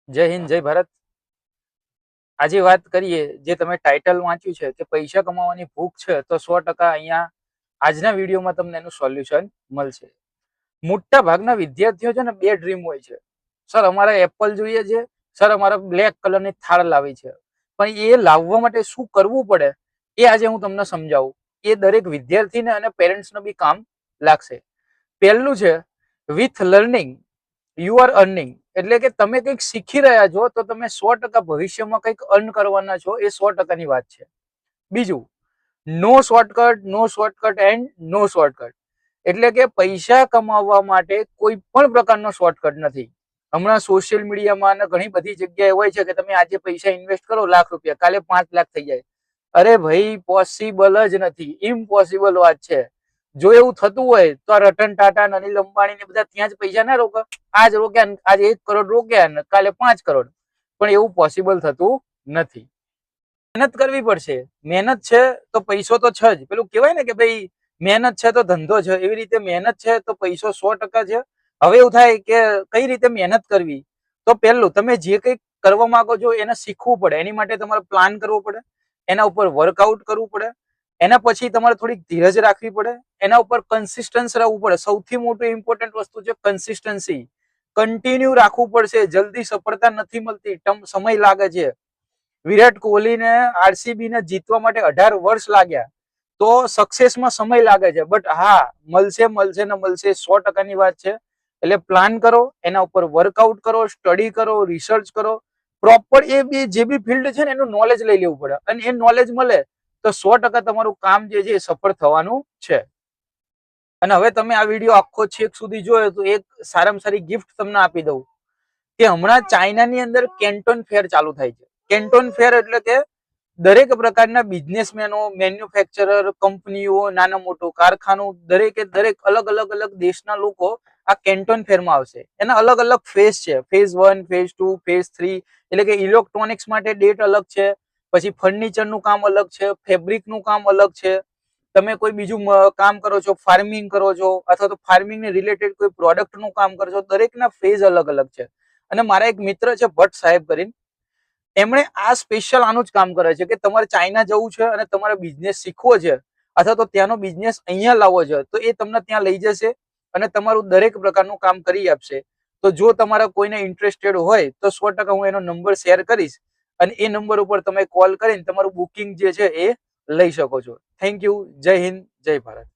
જય હિન્દ, જય ભારત. આજે વાત કરીએ, જે તમે ટાઇટલ વાંચ્યું છે કે પૈસા કમાવાની ભૂખ છે, તો 100% અહીંયા આજના વિડીયોમાં તમને એનું સોલ્યુશન મળશે. મોટા ભાગના વિદ્યાર્થીઓ છે ને, બે ડ્રીમ હોય છે. સર અમારે એપલ જોઈએ છે, સર અમારે બ્લેક કલરની થાળ લાવી છે. પણ એ લાવવા માટે શું કરવું પડે એ આજે હું તમને સમજાવું. એ દરેક વિદ્યાર્થીને અને પેરેન્ટ્સને બી કામ લાગશે. પહેલું છે, with learning you are earning. એટલે કે તમે કંઈક શીખી રહ્યા છો તો તમે 100% ભવિષ્યમાં કંઈક અર્ન કરવાના છો, એ 100%ની વાત છે. બીજું, no shortcut, no shortcut and no shortcut. એટલે કે પૈસા કમાવવા માટે કોઈ પણ પ્રકારનો શોર્ટકટ નથી. હમણાં સોશિયલ મીડિયામાં અને ઘણી બધી જગ્યાએ હોય છે કે તમે આજે પૈસા ઇન્વેસ્ટ કરો ₹1,00,000, કાલે 5,00,000 થઈ જાય. અરે ભાઈ, પોસિબલ જ નથી, ઇમ્પોસિબલ વાત છે. જો એવું થતું હોય તો આ રતન ટાટા, અનિલ અંબાણી ને બધા ત્યાં જ પૈસા ના રોકે? આજ રોક્યા, આજે 1 કરોડ રોક્યા ને કાલે 5 કરોડ. પણ એવું પોસિબલ થતું નથી. મહેનત કરવી પડશે. મહેનત છે તો પૈસો તો છે જ. પેલું કહેવાય ને કે ભાઈ, મહેનત છે તો ધંધો છે. એવી રીતે મહેનત છે તો પૈસો 100% છે. હવે એવું થાય કે કઈ રીતે મહેનત કરવી? તો પહેલું, તમે જે કંઈ કરવા માંગો છો એને શીખવું પડે. એની માટે તમારે પ્લાન કરવો પડે, એના ઉપર વર્કઆઉટ કરવું પડે, એના પછી તમારે થોડીક ધીરજ રાખવી પડે, એના ઉપર કન્સિસ્ટન્સ રહેવું પડે. સૌથી મોટું ઇમ્પોર્ટન્ટ વસ્તુ છે કન્સિસ્ટન્સી. કન્ટિન્યુ રાખવું પડશે. જલ્દી સફળતા નથી મળતી, સમય લાગે છે. વિરાટ કોહલીને આરસીબીને જીતવા માટે 18 વર્ષ લાગ્યા, તો સક્સેસમાં સમય લાગે છે. બટ હા, મળશે મળશે ને મળશે, 100%ની વાત છે. એટલે પ્લાન કરો, એના ઉપર વર્કઆઉટ કરો, સ્ટડી કરો, રિસર્ચ કરો, પ્રોપર એ બી જે બી ફિલ્ડ છે ને એનું નોલેજ લઈ લેવું પડે. અને એ નોલેજ મળે તો 100% તમારું કામ જે છે એ સફળ થવાનું છે. અને હવે તમે આ વિડીયો આખો છેક સુધી જોયો તો એક સારામાં સારી ગિફ્ટ તમને આપી દઉં કે હમણાં ચાઇનાની અંદર કેન્ટોન ફેર ચાલુ થાય છે. કેન્ટોન ફેર એટલે કે દરેક પ્રકારના બિઝનેસમેનો, મેન્યુફેક્ચરર, કંપનીઓ, નાના મોટું કારખાનું, દરેકે દરેક અલગ અલગ અલગ દેશના લોકો આ કેન્ટોન ફેરમાં આવશે. એના અલગ અલગ ફેઝ છે. Phase 1, phase 2, phase 3. એટલે કે ઇલેક્ટ્રોનિક્સ માટે ડેટ અલગ છે, પછી ફર્નિચરનું કામ અલગ છે, ફેબ્રિકનું કામ અલગ છે. તમે કોઈ બીજું કામ કરો છો, ફાર્મિંગ કરો છો, અથવા તો ફાર્મિંગ ને રિલેટેડ કોઈ પ્રોડક્ટનું કામ કરો છો, દરેકના ફેઝ અલગ અલગ છે. અને મારા એક મિત્ર છે ભટ્ટ સાહેબ કરીને, એમણે આ સ્પેશિયલ આનું જ કામ કરે છે કે તમારે ચાઇના જવું છે અને તમારે બિઝનેસ શીખવો છે, અથવા તો ત્યાંનો બિઝનેસ અહીંયા લાવવો છે, તો એ તમને ત્યાં લઈ જશે અને તમારું દરેક પ્રકારનું કામ કરી આપશે. તો જો તમારા કોઈને ઇન્ટરેસ્ટેડ હોય તો 100% હું એનો નંબર શેર કરીશ, અને એ નંબર ઉપર તમે કોલ કરીને તમારું બુકિંગ જે છે એ લઈ શકો છો. Thank you. જય હિન્દ, જય ભારત.